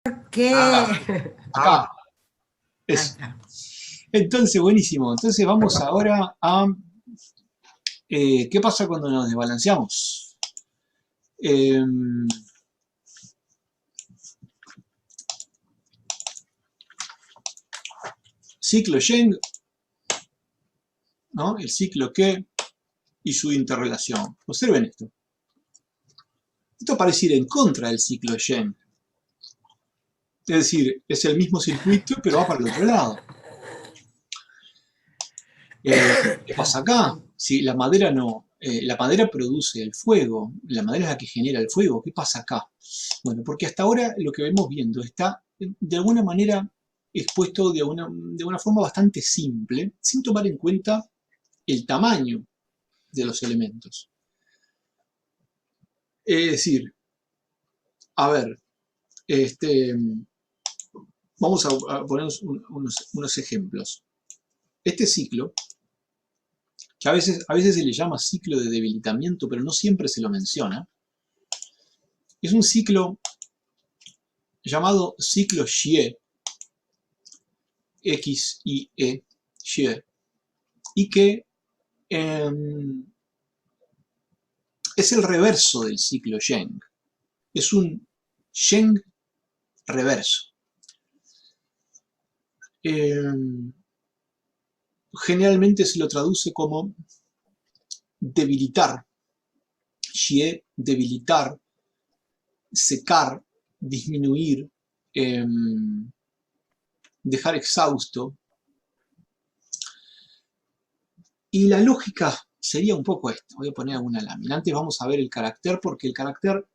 Ah, ¿Qué? acá. Eso. Acá. Entonces, buenísimo. Entonces vamos ahora a ¿qué pasa cuando nos desbalanceamos? Eh, ciclo Yang, ¿no? El ciclo que y su interrelación. Observen esto. Esto parece ir en contra del ciclo Yang. Es decir, es el mismo circuito, pero va para el otro lado. ¿Qué pasa acá? Si la madera no, la madera produce el fuego, la madera es la que genera el fuego. ¿Qué pasa acá? Bueno, porque hasta ahora lo que vemos viendo está de alguna manera expuesto de una forma bastante simple, sin tomar en cuenta el tamaño de los elementos. Es decir, a ver, este, vamos a poner unos ejemplos. Este ciclo, que a veces se le llama ciclo de debilitamiento, pero no siempre se lo menciona, es un ciclo llamado ciclo Xie, X-I-E, Xie, y que eh, es el reverso del ciclo Yang. Es un Yang reverso. Eh, generalmente se lo traduce como debilitar, Xie, debilitar, secar, disminuir, dejar exhausto. Y la lógica sería un poco esto. Voy a poner alguna lámina. Antes vamos a ver el carácter, porque el carácter,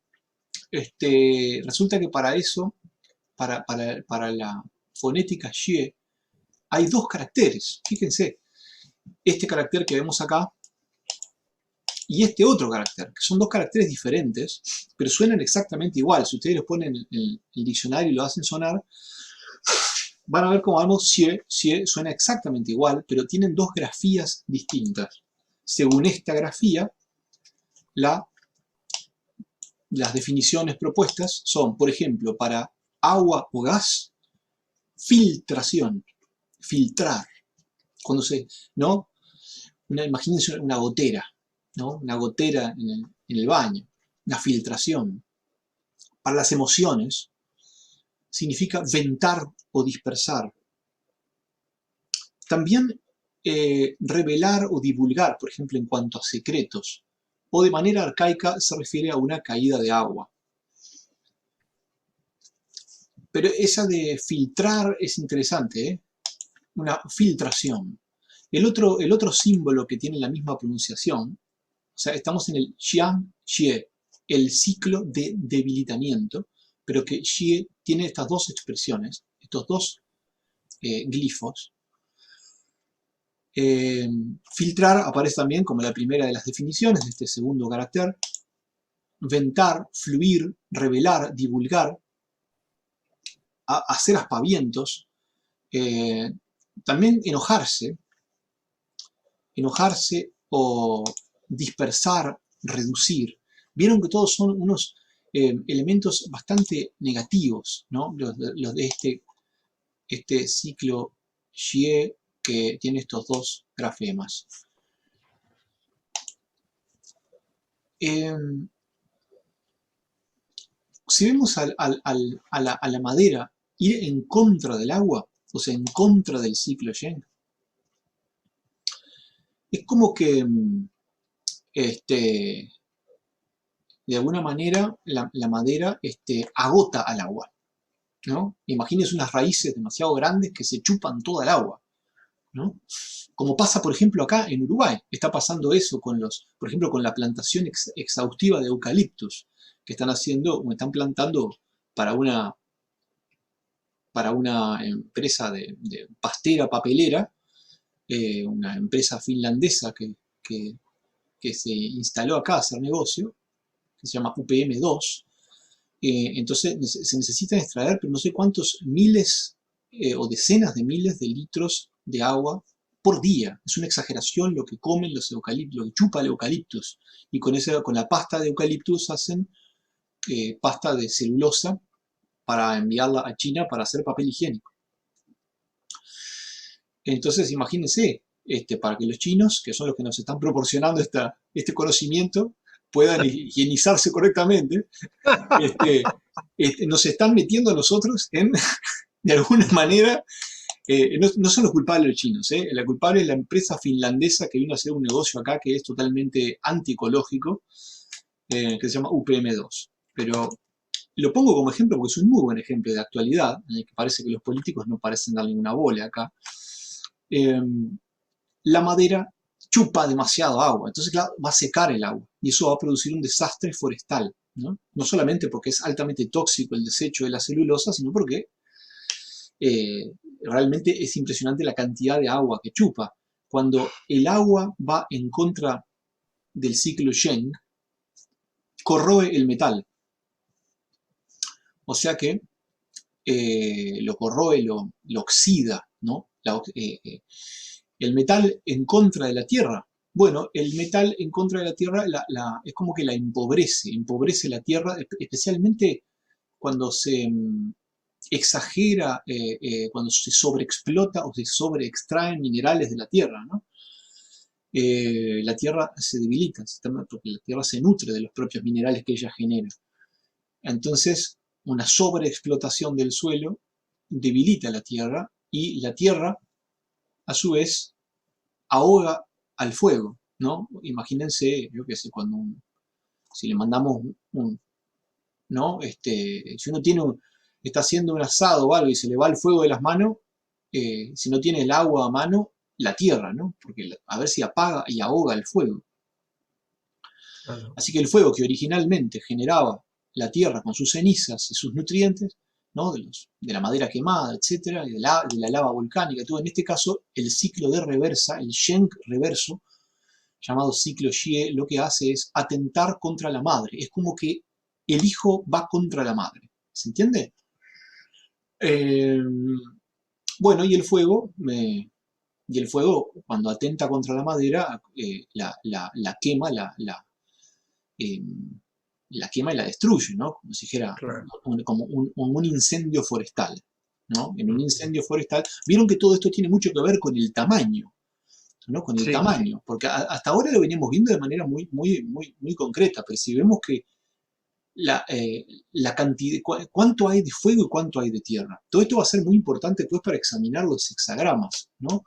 resulta que para eso, para la fonética Xie, hay dos caracteres. Fíjense, este carácter que vemos acá y este otro carácter, que son dos caracteres diferentes, pero suenan exactamente igual. Si ustedes los ponen en el diccionario y lo hacen sonar, van a ver cómo algo xie suena exactamente igual, pero tienen dos grafías distintas. Según esta grafía, las definiciones propuestas son, por ejemplo, para agua o gas, filtración, filtrar. Cuando se, ¿no? Imagínense una gotera, ¿no? Una gotera en el baño, una filtración. Para las emociones, significa ventar o dispersar. También revelar o divulgar, por ejemplo, en cuanto a secretos. O de manera arcaica se refiere a una caída de agua. Pero esa de filtrar es interesante, ¿eh? Una filtración. El otro símbolo que tiene la misma pronunciación, o sea, estamos en el Xiang Xie, el ciclo de debilitamiento, pero que Xie tiene estas dos expresiones, estos dos glifos. Filtrar aparece también como la primera de las definiciones de este segundo carácter. Ventar, fluir, revelar, divulgar, hacer aspavientos, también enojarse o dispersar, reducir. Vieron que todos son unos elementos bastante negativos, ¿no? Los de este ciclo Xie que tiene estos dos grafemas. Si vemos a la madera ir en contra del agua, o sea, en contra del ciclo Yang, es como que de alguna manera la madera agota al agua, ¿no? Imagínense unas raíces demasiado grandes que se chupan toda el agua, ¿no? Como pasa, por ejemplo, acá en Uruguay. Está pasando eso con por ejemplo, con la plantación exhaustiva de eucaliptus que están haciendo, o están plantando para una empresa de pastera papelera, una empresa finlandesa que se instaló acá a hacer negocio, que se llama UPM2. Entonces se necesitan extraer, pero no sé cuántos miles o decenas de miles de litros de agua por día. Es una exageración lo que comen los eucaliptos, lo que chupa el eucaliptus. Y con la pasta de eucaliptus hacen pasta de celulosa para enviarla a China para hacer papel higiénico. Entonces, imagínense, para que los chinos, que son los que nos están proporcionando este conocimiento, puedan higienizarse correctamente, nos están metiendo a nosotros en, de alguna manera, no son los culpables los chinos, la culpable es la empresa finlandesa que vino a hacer un negocio acá que es totalmente antiecológico, que se llama UPM2. Pero lo pongo como ejemplo porque es un muy buen ejemplo de actualidad, en el que parece que los políticos no parecen darle una bola acá. La madera chupa demasiado agua, entonces claro, va a secar el agua y eso va a producir un desastre forestal, ¿no? No solamente porque es altamente tóxico el desecho de la celulosa, sino porque realmente es impresionante la cantidad de agua que chupa. Cuando el agua va en contra del ciclo Schenck, corroe el metal. O sea que lo corroe, lo oxida, ¿no? El metal en contra de la tierra. Bueno, el metal en contra de la tierra es como que la empobrece la tierra, especialmente cuando se exagera, cuando se sobreexplota o se sobreextraen minerales de la tierra, ¿no? La tierra se debilita, porque la tierra se nutre de los propios minerales que ella genera. Entonces, una sobreexplotación del suelo debilita la tierra y la tierra, a su vez, ahoga al fuego, ¿no? Imagínense, yo qué sé, si le mandamos ¿no? Si uno está haciendo un asado o algo y se le va el fuego de las manos, si no tiene el agua a mano, la tierra, ¿no? Porque a ver si apaga y ahoga el fuego. Claro. Así que el fuego que originalmente generaba la tierra con sus cenizas y sus nutrientes, ¿no? de la madera quemada, etcétera, y de la lava volcánica, todo en este caso, el ciclo de reversa, el Schenck reverso, llamado ciclo Xie, lo que hace es atentar contra la madre. Es como que el hijo va contra la madre. ¿Se entiende? Bueno, y el fuego, cuando atenta contra la madera, la quema, eh, la quema y la destruye, ¿no? Como si dijera, Claro. como un incendio forestal, ¿no? En un incendio forestal, vieron que todo esto tiene mucho que ver con el tamaño, ¿no? Con el Sí, tamaño, porque hasta ahora lo veníamos viendo de manera muy, muy, muy, muy concreta, pero si vemos que la cantidad, cuánto hay de fuego y cuánto hay de tierra. Todo esto va a ser muy importante pues para examinar los hexagramas, ¿no?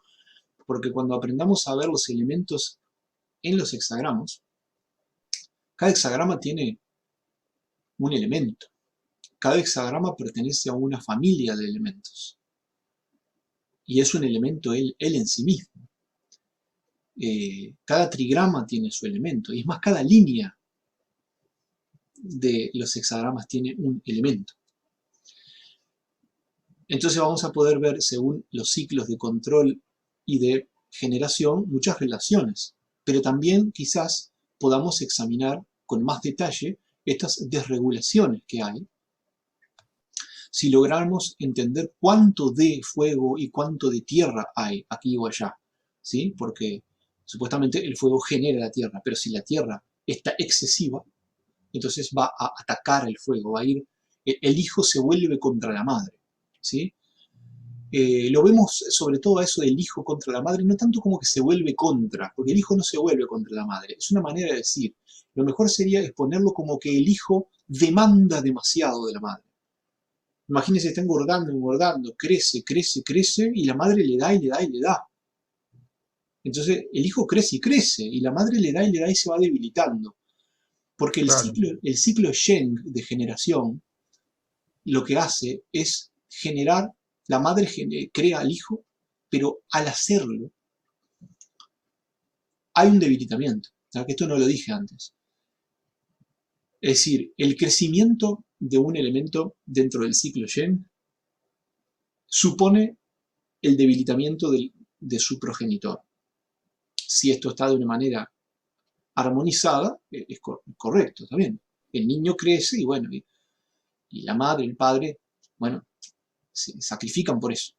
Porque cuando aprendamos a ver los elementos en los hexagramas, cada hexagrama tiene un elemento. Cada hexagrama pertenece a una familia de elementos. Y es un elemento él en sí mismo. Cada trigrama tiene su elemento. Y es más, cada línea de los hexagramas tiene un elemento. Entonces vamos a poder ver, según los ciclos de control y de generación, muchas relaciones. Pero también quizás podamos examinar con más detalle estas desregulaciones que hay, si logramos entender cuánto de fuego y cuánto de tierra hay aquí o allá, ¿sí? Porque supuestamente el fuego genera la tierra, pero si la tierra está excesiva, entonces va a atacar el fuego, va a ir, el hijo se vuelve contra la madre, ¿sí? Lo vemos sobre todo a eso del hijo contra la madre, no tanto como que se vuelve contra, porque el hijo no se vuelve contra la madre, es una manera de decir. Lo mejor sería exponerlo como que el hijo demanda demasiado de la madre. Imagínense, está engordando, engordando, crece, crece, crece, y la madre le da y le da y le da. Entonces el hijo crece y crece, y la madre le da y le da y se va debilitando. Porque claro. el ciclo Schenck de generación lo que hace es generar, la madre crea al hijo, pero al hacerlo hay un debilitamiento. Que esto no lo dije antes. Es decir, el crecimiento de un elemento dentro del ciclo Schenck supone el debilitamiento de su progenitor. Si esto está de una manera armonizada, es correcto, está bien. El niño crece y bueno, y la madre, el padre, bueno, se sacrifican por eso.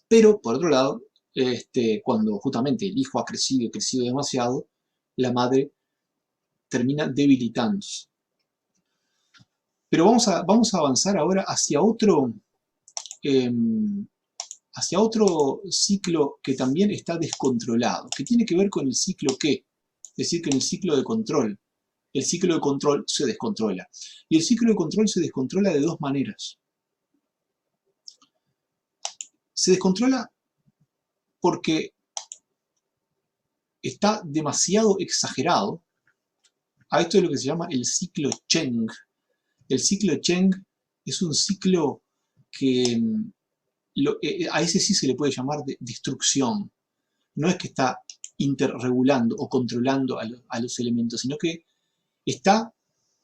Pero, por otro lado, cuando justamente el hijo ha crecido y crecido demasiado, la madre termina debilitándose. Pero vamos a avanzar ahora hacia otro ciclo que también está descontrolado, que tiene que ver con el ciclo ¿qué? Es decir, con el ciclo de control. El ciclo de control se descontrola. Y el ciclo de control se descontrola de dos maneras. Se descontrola porque está demasiado exagerado. A esto es lo que se llama el ciclo Cheng. El ciclo Cheng es un ciclo que a ese sí se le puede llamar de destrucción. No es que está interregulando o controlando a los elementos, sino que está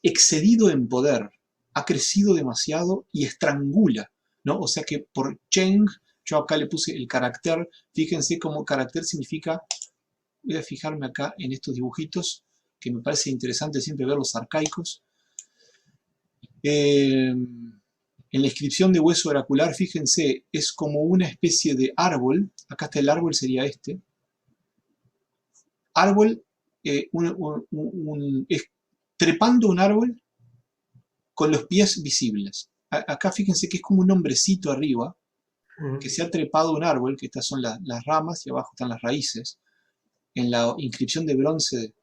excedido en poder, ha crecido demasiado y estrangula, ¿no? O sea que por Cheng, yo acá le puse el carácter, fíjense cómo carácter significa, voy a fijarme acá en estos dibujitos, que me parece interesante siempre ver los arcaicos. En la inscripción de hueso oracular, fíjense, es como una especie de árbol, acá está el árbol, sería este. Árbol, es trepando un árbol con los pies visibles. Acá fíjense que es como un hombrecito arriba, que se ha trepado un árbol, que estas son las ramas y abajo están las raíces. En la inscripción de bronce,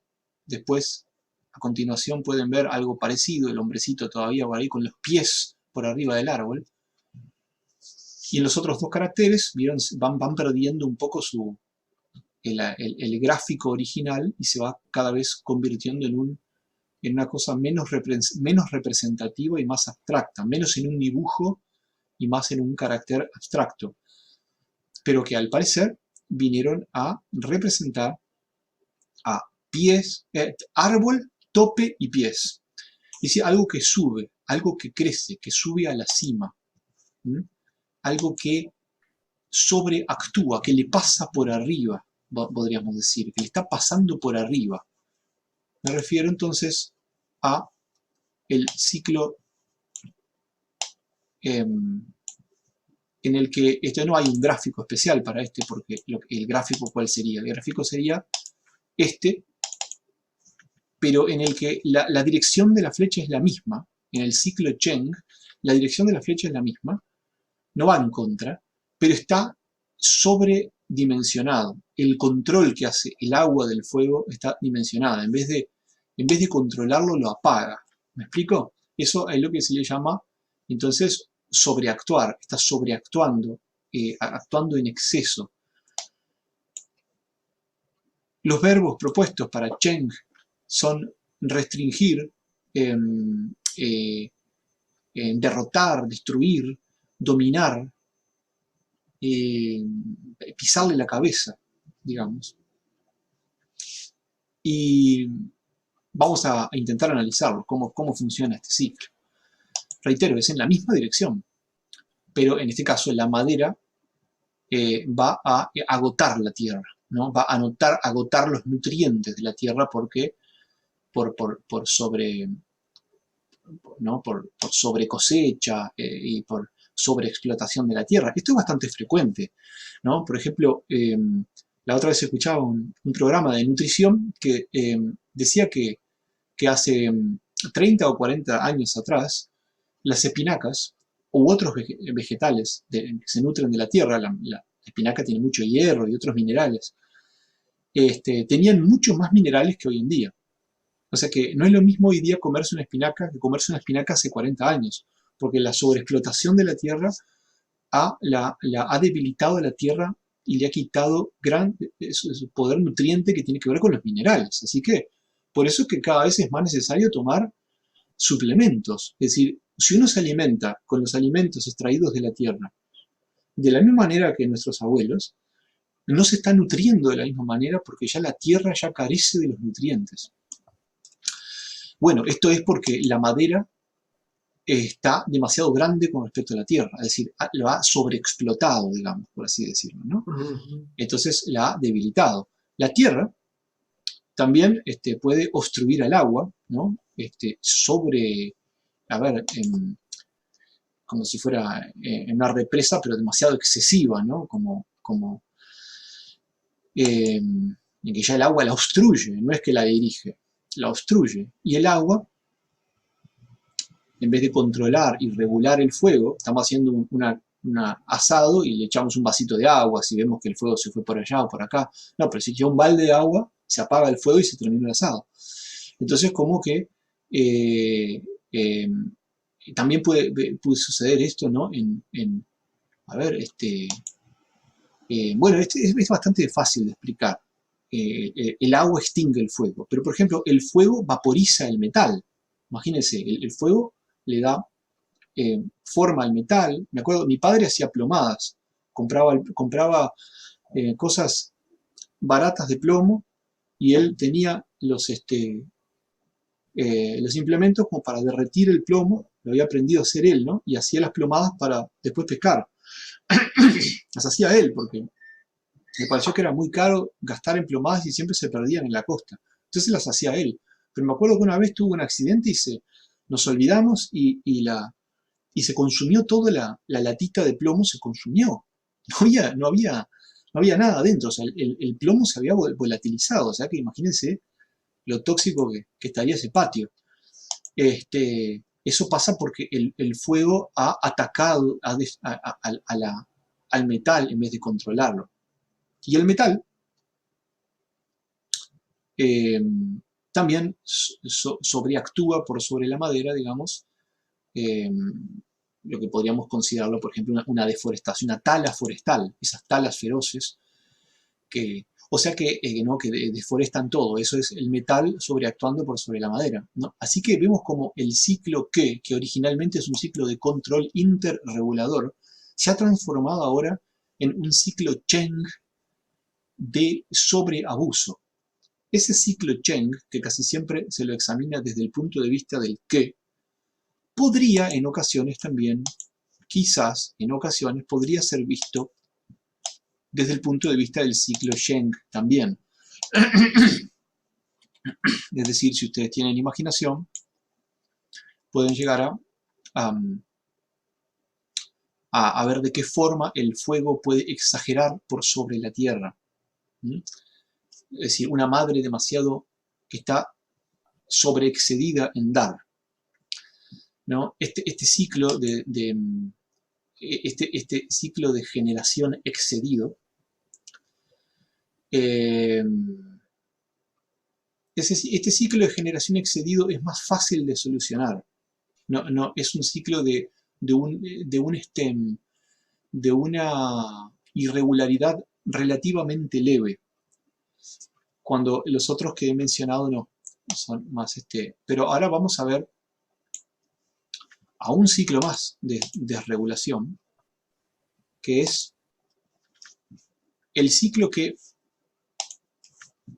después, a continuación pueden ver algo parecido, el hombrecito todavía por ahí con los pies por arriba del árbol. Y en los otros dos caracteres, ¿vieron? Van perdiendo un poco el gráfico original y se va cada vez convirtiendo en una cosa menos representativa y más abstracta, menos en un dibujo y más en un carácter abstracto, pero que al parecer vinieron a representar a pies, árbol, tope y pies. Es decir, algo que sube, algo que crece, que sube a la cima, algo que sobreactúa, que le pasa por arriba, podríamos decir, que le está pasando por arriba. Me refiero entonces a el ciclo en el que no hay un gráfico especial para este, porque el gráfico, ¿cuál sería? El gráfico sería este, pero en el que la dirección de la flecha es la misma. En el ciclo Cheng, la dirección de la flecha es la misma, no va en contra, pero está sobredimensionado. El control que hace el agua del fuego está dimensionada. En vez de controlarlo, lo apaga. ¿Me explico? Eso es lo que se le llama, entonces, sobreactuar. Está sobreactuando, actuando en exceso. Los verbos propuestos para Cheng son restringir, derrotar, destruir, dominar, pisarle la cabeza, digamos. Y vamos a intentar analizarlo, cómo funciona este ciclo. Reitero, es en la misma dirección, pero en este caso la madera va a agotar la tierra, ¿no? Va a agotar los nutrientes de la tierra porque por sobre cosecha y por sobreexplotación de la tierra. Esto es bastante frecuente, ¿no? Por ejemplo, la otra vez escuchaba un programa de nutrición que decía que hace 30 o 40 años atrás, las espinacas u otros vegetales que se nutren de la tierra, la espinaca tiene mucho hierro y otros minerales, tenían muchos más minerales que hoy en día. O sea que no es lo mismo hoy día comerse una espinaca que comerse una espinaca hace 40 años, porque la sobreexplotación de la tierra ha debilitado a la tierra y le ha quitado su poder nutriente que tiene que ver con los minerales. Así que por eso es que cada vez es más necesario tomar suplementos. Es decir, si uno se alimenta con los alimentos extraídos de la tierra, de la misma manera que nuestros abuelos, no se está nutriendo de la misma manera porque ya la tierra ya carece de los nutrientes. Bueno, esto es porque la madera está demasiado grande con respecto a la tierra, es decir, lo ha sobreexplotado, digamos, por así decirlo, ¿no? Entonces la ha debilitado. La tierra también puede obstruir al agua, ¿no? Como si fuera una represa, pero demasiado excesiva, ¿no? En que ya el agua la obstruye, no es que la dirige, la obstruye. Y el agua en vez de controlar y regular el fuego, estamos haciendo un asado y le echamos un vasito de agua, si vemos que el fuego se fue por allá o por acá. No, pero si echa un balde de agua, se apaga el fuego y se termina el asado. Entonces, como que también puede suceder esto, ¿no? A ver, bueno, es bastante fácil de explicar. El agua extingue el fuego, pero por ejemplo, el fuego vaporiza el metal. Imagínense, el fuego le da forma al metal. Me acuerdo, mi padre hacía plomadas, compraba cosas baratas de plomo y él tenía los implementos como para derretir el plomo, lo había aprendido a hacer él, ¿no? Y hacía las plomadas para después pescar. Las hacía él porque me pareció que era muy caro gastar en plomadas y siempre se perdían en la costa. Entonces las hacía él. Pero me acuerdo que una vez tuvo un accidente y nos olvidamos y se consumió toda la latita de plomo, se consumió. No había nada adentro, o sea, el plomo se había volatilizado, o sea que imagínense lo tóxico que estaría ese patio. Eso pasa porque el fuego ha atacado al metal en vez de controlarlo. Y el metal también sobreactúa por sobre la madera, digamos, lo que podríamos considerarlo, por ejemplo, una deforestación, una tala forestal, esas talas feroces, o sea que deforestan todo, eso es el metal sobreactuando por sobre la madera, ¿no? Así que vemos como el ciclo que originalmente es un ciclo de control interregulador, se ha transformado ahora en un ciclo Cheng de sobreabuso. Ese ciclo Cheng, que casi siempre se lo examina desde el punto de vista del qué, podría en ocasiones también, quizás en ocasiones, podría ser visto desde el punto de vista del ciclo Sheng también. Es decir, si ustedes tienen imaginación, pueden llegar a ver de qué forma el fuego puede exagerar por sobre la tierra. Es decir, una madre demasiado que está sobreexcedida en dar, ¿no? Este ciclo este ciclo de generación excedido, este ciclo de generación excedido es más fácil de solucionar. No, es un ciclo de una irregularidad relativamente leve, cuando los otros que he mencionado no son más pero ahora vamos a ver a un ciclo más de desregulación, que es el ciclo que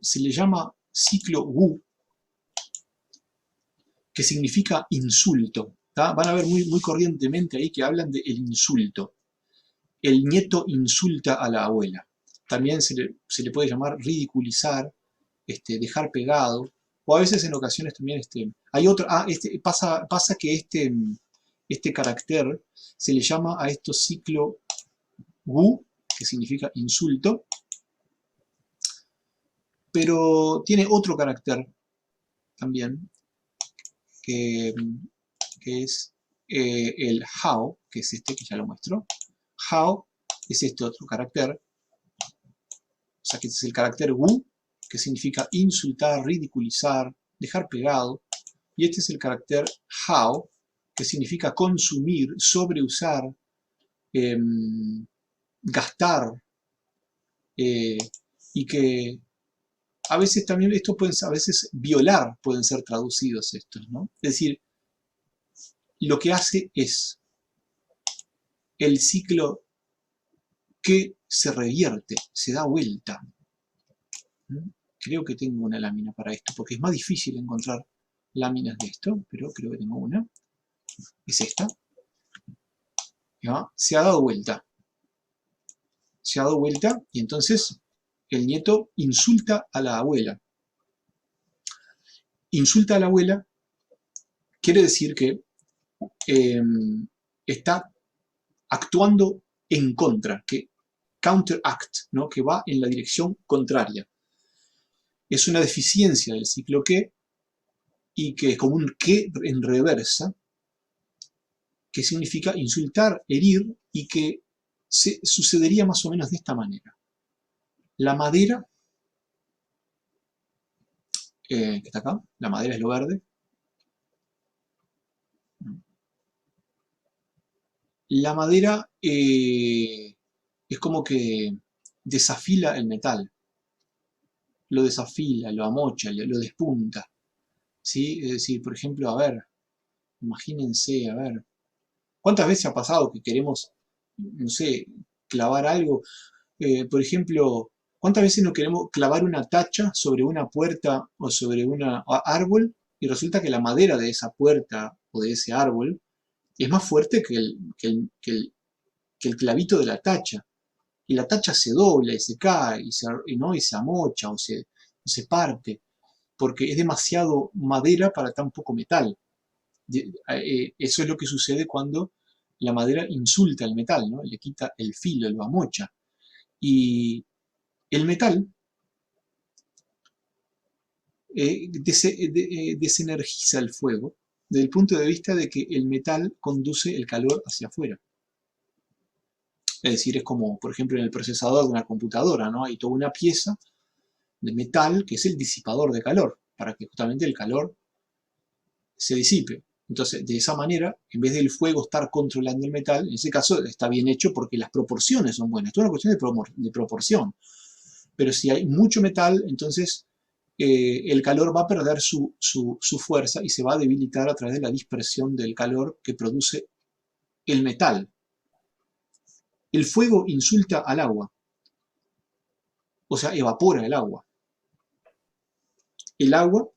se le llama ciclo Wu, que significa insulto. ¿Tá? Van a ver muy corrientemente ahí que hablan del insulto. El nieto insulta a la abuela. También se le puede llamar ridiculizar, dejar pegado, o a veces en ocasiones también hay otro, pasa que este carácter se le llama a esto ciclo Wu, que significa insulto, pero tiene otro carácter también, que es el Hao, que es que ya lo muestro. Hao es este otro carácter, o sea que este es el carácter Wu, que significa insultar, ridiculizar, dejar pegado, y este es el carácter Hao, que significa consumir, sobreusar, gastar, y que a veces también a veces violar pueden ser traducidos estos, ¿no? Es decir, lo que hace es el ciclo que se revierte, se da vuelta. Creo que tengo una lámina para esto, porque es más difícil encontrar láminas de esto, pero creo que tengo una. Es esta. ¿Ya? Se ha dado vuelta. Se ha dado vuelta y entonces el nieto insulta a la abuela. Insulta a la abuela quiere decir que está actuando en contra, que counteract, ¿no? Que va en la dirección contraria. Es una deficiencia del ciclo que, y que es como un que en reversa, que significa insultar, herir, y que sucedería más o menos de esta manera. La madera, que está acá, la madera es lo verde. La madera es como que desafila el metal, lo desafila, lo amocha, lo despunta, ¿sí? Es decir, por ejemplo, a ver, imagínense, a ver, ¿cuántas veces ha pasado que queremos, no sé, clavar algo? Por ejemplo, ¿cuántas veces no queremos clavar una tacha sobre una puerta o sobre un árbol y resulta que la madera de esa puerta o de ese árbol es más fuerte que el clavito de la tacha? Y la tacha se dobla y se cae ¿no? y se amocha o se parte, porque es demasiado madera para tan poco metal. Eso es lo que sucede cuando la madera insulta al metal, ¿no? Le quita el filo, lo amocha. Y el metal desenergiza el fuego desde el punto de vista de que el metal conduce el calor hacia afuera. Es decir, es como, por ejemplo, en el procesador de una computadora, ¿no? Hay toda una pieza de metal que es el disipador de calor, para que justamente el calor se disipe. Entonces, de esa manera, en vez del fuego estar controlando el metal, en ese caso está bien hecho porque las proporciones son buenas. Esto es una cuestión de proporción. Pero si hay mucho metal, entonces el calor va a perder su fuerza y se va a debilitar a través de la dispersión del calor que produce el metal. El fuego insulta al agua, o sea, evapora el agua. El agua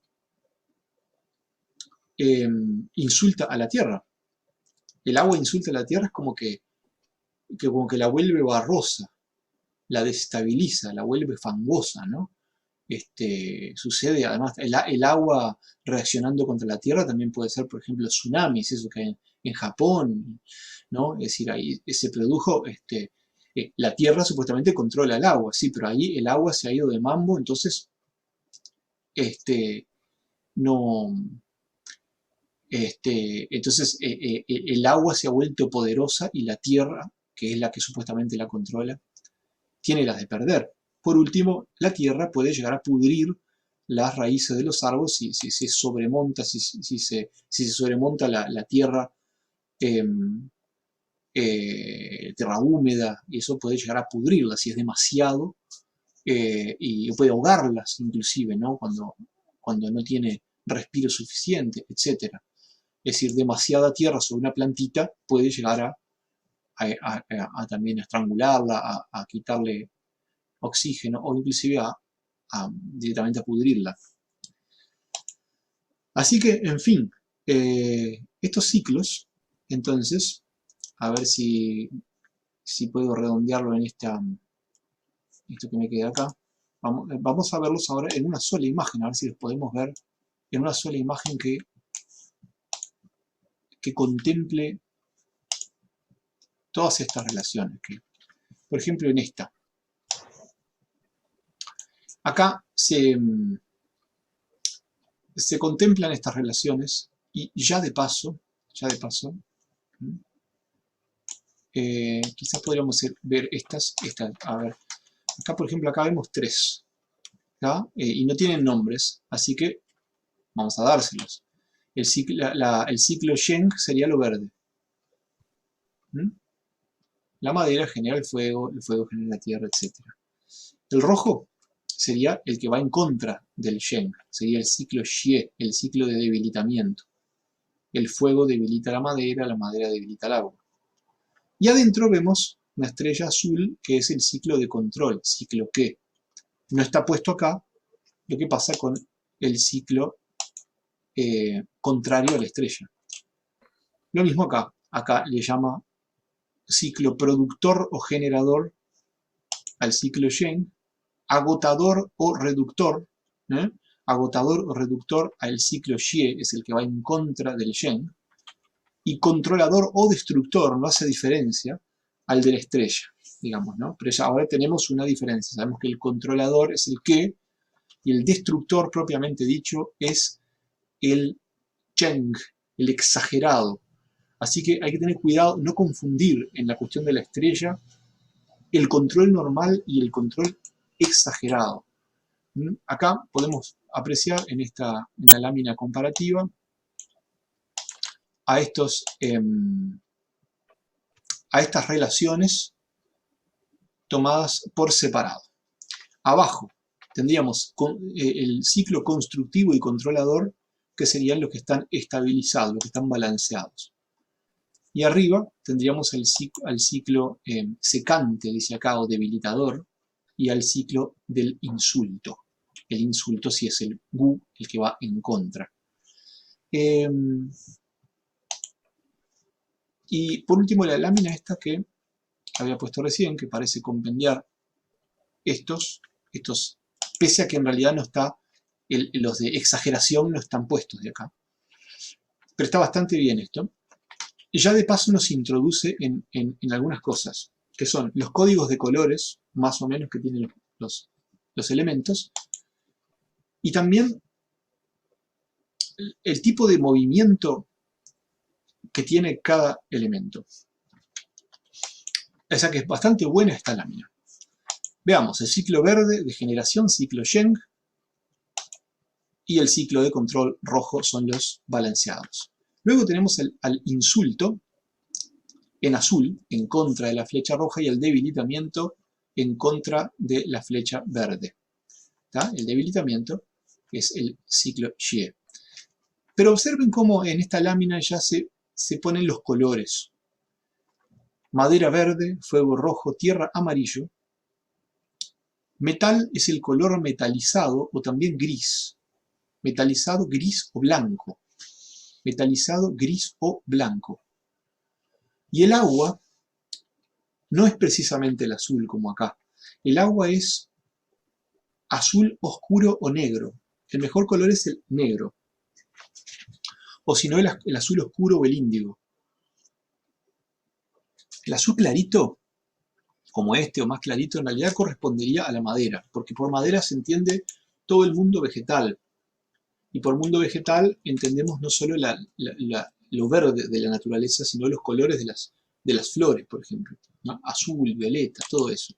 insulta a la tierra. El agua insulta a la tierra es como que la vuelve barrosa, la desestabiliza, la vuelve fangosa, ¿no? Sucede, además, el agua reaccionando contra la tierra también puede ser, por ejemplo, tsunamis, eso que hay en Japón, ¿no? Es decir, ahí se produjo, la tierra supuestamente controla el agua, sí, pero ahí el agua se ha ido de mambo, entonces, no, entonces el agua se ha vuelto poderosa y la tierra, que es la que supuestamente la controla, tiene las de perder. Por último, la tierra puede llegar a pudrir las raíces de los árboles si se sobremonta, si se sobremonta la tierra, tierra húmeda, y eso puede llegar a pudrirla si es demasiado, y puede ahogarlas inclusive, ¿no? Cuando no tiene respiro suficiente, etc. Es decir, demasiada tierra sobre una plantita puede llegar a también a estrangularla, a quitarle oxígeno o inclusive directamente a pudrirla. Así que, en fin, estos ciclos, entonces, a ver si puedo redondearlo en esto que me queda acá. Vamos a verlos ahora en una sola imagen, a ver si los podemos ver en una sola imagen que contemple todas estas relaciones. Por ejemplo, en esta. Acá se contemplan estas relaciones y ya de paso, quizás podríamos ver estas, a ver, acá por ejemplo, acá vemos 3, ¿ya? Y no tienen nombres, así que vamos a dárselos. El ciclo Sheng sería lo verde. La madera genera el fuego genera la tierra, etc. El rojo sería el que va en contra del Sheng, sería el ciclo Xie, el ciclo de debilitamiento. El fuego debilita la madera debilita el agua. Y adentro vemos una estrella azul que es el ciclo de control, ciclo que no está puesto acá, lo que pasa con el ciclo contrario a la estrella. Lo mismo acá le llama ciclo productor o generador al ciclo Yen, agotador o reductor, agotador o reductor al ciclo Xie, es el que va en contra del Yen, y controlador o destructor, no hace diferencia, al de la estrella, digamos, ¿no? Pero ya ahora tenemos una diferencia, sabemos que el controlador es el que, y el destructor propiamente dicho es el Cheng, el exagerado, Así que hay que tener cuidado, no confundir en la cuestión de la estrella el control normal y el control exagerado. Acá podemos apreciar en la lámina comparativa a estas relaciones tomadas por separado. Abajo tendríamos el ciclo constructivo y controlador, que serían los que están estabilizados, los que están balanceados. Y arriba tendríamos al ciclo secante, dice acá, o debilitador, y al ciclo del insulto. El insulto si es el gu, el que va en contra. Y por último la lámina esta que había puesto recién, que parece compendiar estos, pese a que en realidad no está, los de exageración no están puestos de acá. Pero está bastante bien esto. Y ya de paso nos introduce en algunas cosas, que son los códigos de colores, más o menos, que tienen los elementos, y también el tipo de movimiento que tiene cada elemento. O sea que es bastante buena esta lámina. Veamos, el ciclo verde de generación, ciclo Sheng, y el ciclo de control rojo son los balanceados. Luego tenemos al insulto en azul, en contra de la flecha roja, y el debilitamiento en contra de la flecha verde. ¿Tá? El debilitamiento es el ciclo Xie. Pero observen cómo en esta lámina ya se ponen los colores. Madera verde, fuego rojo, tierra amarillo. Metal es el color metalizado o también gris. Metalizado, gris o blanco. Metalizado, gris o blanco. Y el agua no es precisamente el azul como acá. El agua es azul oscuro o negro. El mejor color es el negro. O si no, el azul oscuro o el índigo. El azul clarito, como este o más clarito, en realidad correspondería a la madera, porque por madera se entiende todo el mundo vegetal. Y por mundo vegetal entendemos no solo lo verde de la naturaleza, sino los colores de las flores, por ejemplo, ¿no? Azul, violeta, todo eso.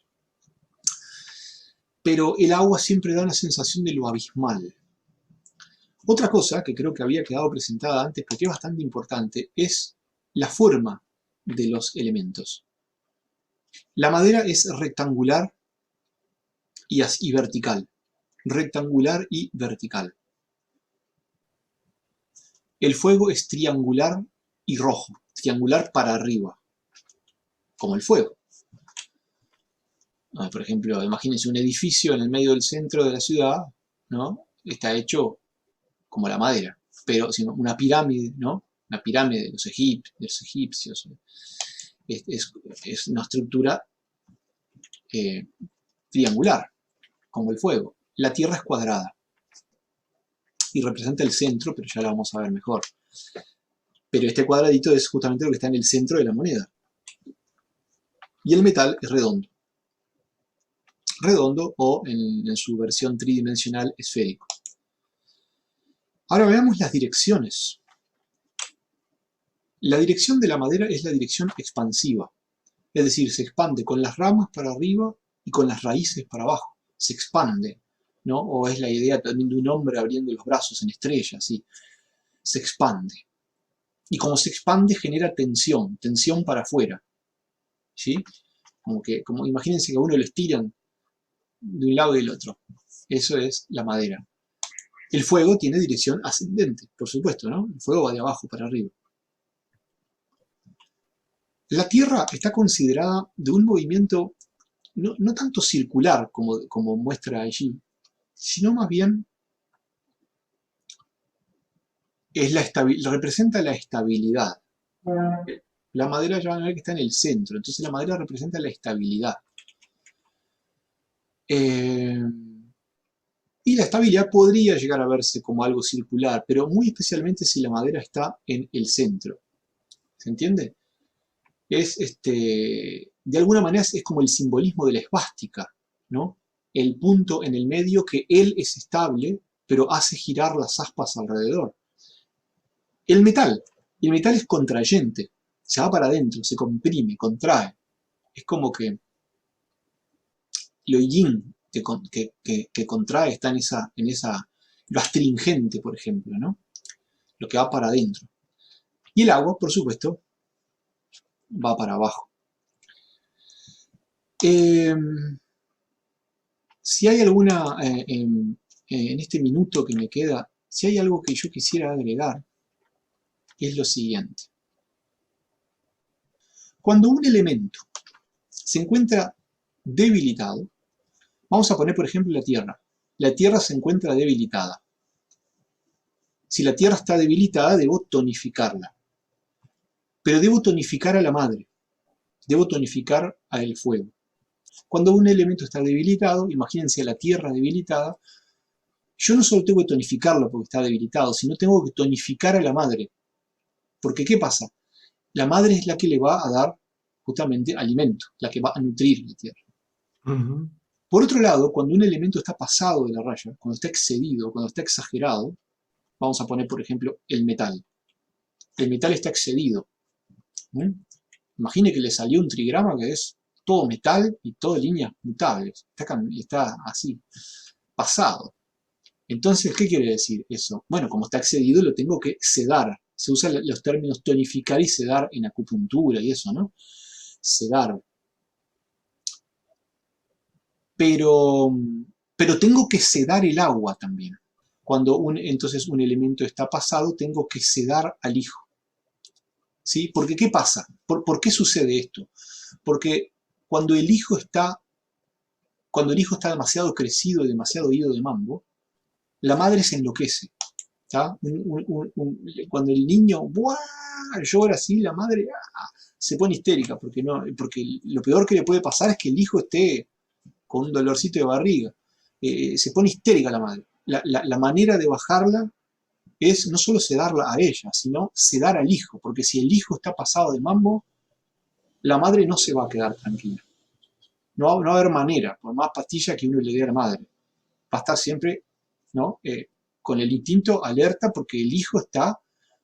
Pero el agua siempre da una sensación de lo abismal. Otra cosa que creo que había quedado presentada antes, pero que es bastante importante, es la forma de los elementos. La madera es rectangular y vertical. Rectangular y vertical. El fuego es triangular y rojo. Triangular para arriba. Como el fuego. Por ejemplo, imagínense un edificio en el medio del centro de la ciudad, ¿no? Está hecho como la madera, pero sino una pirámide, ¿no? Una pirámide de los egipcios. Es una estructura triangular, como el fuego. La Tierra es cuadrada y representa el centro, pero ya la vamos a ver mejor. Pero este cuadradito es justamente lo que está en el centro de la moneda. Y el metal es redondo. Redondo o en su versión tridimensional esférico. Ahora veamos las direcciones. La dirección de la madera es la dirección expansiva, es decir, se expande con las ramas para arriba y con las raíces para abajo, se expande, ¿no? O es la idea también de un hombre abriendo los brazos en estrella, ¿sí? Se expande. Y como se expande genera tensión para afuera, ¿sí? Como imagínense que a uno lo estiran de un lado y del otro. Eso es la madera. El fuego tiene dirección ascendente, por supuesto, ¿no? El fuego va de abajo para arriba. La Tierra está considerada de un movimiento no tanto circular como muestra allí, sino más bien representa la estabilidad. La madera ya van a ver que está en el centro, entonces la madera representa la estabilidad. Y la estabilidad podría llegar a verse como algo circular, pero muy especialmente si la madera está en el centro. ¿Se entiende? De alguna manera es como el simbolismo de la esvástica, ¿no? El punto en el medio que él es estable, pero hace girar las aspas alrededor. El metal Y el metal es contrayente, se va para adentro, se comprime, contrae. Es como que lo yin que contrae está en esa, lo astringente, por ejemplo, ¿no? Lo que va para adentro. Y el agua, por supuesto, va para abajo. Si hay alguna, en este minuto que me queda, si hay algo que yo quisiera agregar, es lo siguiente. Cuando un elemento se encuentra debilitado, vamos a poner por ejemplo la Tierra. La Tierra se encuentra debilitada. Si la Tierra está debilitada, debo tonificarla. Pero debo tonificar a la madre. Debo tonificar al fuego. Cuando un elemento está debilitado, imagínense a la Tierra debilitada, yo no solo tengo que tonificarlo porque está debilitado, sino tengo que tonificar a la madre. Porque ¿qué pasa? La madre es la que le va a dar justamente alimento, la que va a nutrir la Tierra. Ujú. Por otro lado, cuando un elemento está pasado de la raya, cuando está excedido, cuando está exagerado, vamos a poner por ejemplo el metal. El metal está excedido. Imagine que le salió un trigrama que es todo metal y todo líneas mutables. Está así, pasado. Entonces, ¿qué quiere decir eso? Bueno, como está excedido, lo tengo que sedar. Se usan los términos tonificar y sedar en acupuntura y eso, ¿no? Sedar. Pero tengo que sedar el agua también. Cuando entonces un elemento está pasado, tengo que sedar al hijo. ¿Sí? Porque ¿qué pasa? ¿Por qué sucede esto? Porque cuando el hijo está demasiado crecido y demasiado ido de mambo, la madre se enloquece. ¿Tá? Cuando el niño ¡buah! Llora así, la madre se pone histérica, porque lo peor que le puede pasar es que el hijo esté con un dolorcito de barriga. Se pone histérica la madre. La manera de bajarla es no solo sedarla a ella, sino sedar al hijo, porque si el hijo está pasado de mambo, la madre no se va a quedar tranquila. No va a haber manera, por más pastilla que uno le dé a la madre. Va a estar siempre, ¿no? Con el instinto alerta porque el hijo está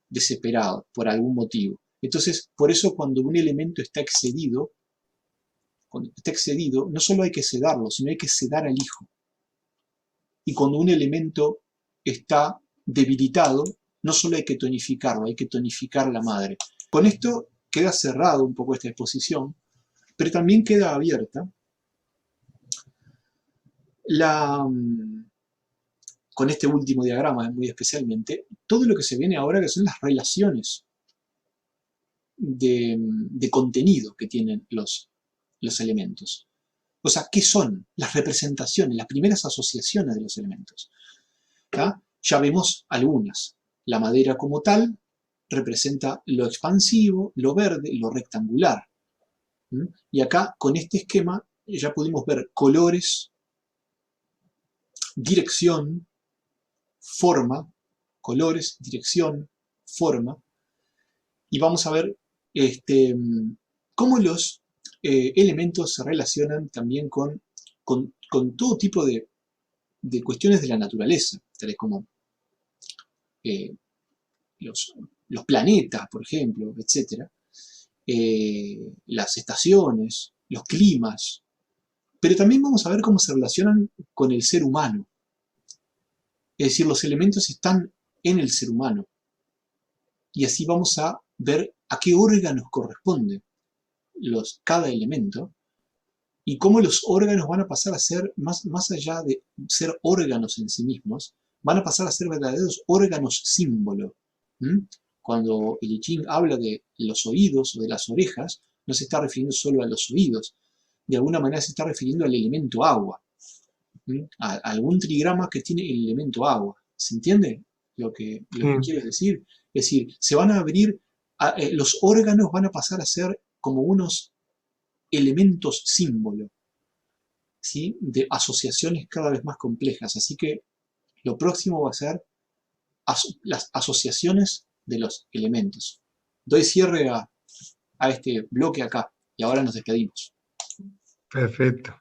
desesperado por algún motivo. Entonces, por eso cuando un elemento está excedido, no solo hay que sedarlo, sino hay que sedar al hijo. Y cuando un elemento está debilitado, no solo hay que tonificarlo, hay que tonificar a la madre. Con esto queda cerrado un poco esta exposición, pero también queda abierta con este último diagrama muy especialmente, todo lo que se viene ahora que son las relaciones de contenido que tienen los elementos. O sea, ¿qué son? Las representaciones, las primeras asociaciones de los elementos. ¿Tá? Ya vemos algunas. La madera como tal representa lo expansivo, lo verde, lo rectangular. Y acá, con este esquema, ya pudimos ver colores, dirección, forma, colores, dirección, forma. Y vamos a ver cómo los elementos se relacionan también con todo tipo de cuestiones de la naturaleza, tales como los planetas, por ejemplo, etc. Las estaciones, los climas. Pero también vamos a ver cómo se relacionan con el ser humano. Es decir, los elementos están en el ser humano. Y así vamos a ver a qué órganos corresponde cada elemento y cómo los órganos van a pasar a ser, más allá de ser órganos en sí mismos, van a pasar a ser verdaderos órganos símbolo. Cuando el I Ching habla de los oídos o de las orejas, no se está refiriendo solo a los oídos, de alguna manera se está refiriendo al elemento agua, a algún trigrama que tiene el elemento agua. ¿Se entiende lo que quiero decir? Es decir, se van a abrir, los órganos van a pasar a ser como unos elementos símbolo, ¿sí? De asociaciones cada vez más complejas. Así que lo próximo va a ser las asociaciones de los elementos. Doy cierre a este bloque acá y ahora nos despedimos. Perfecto.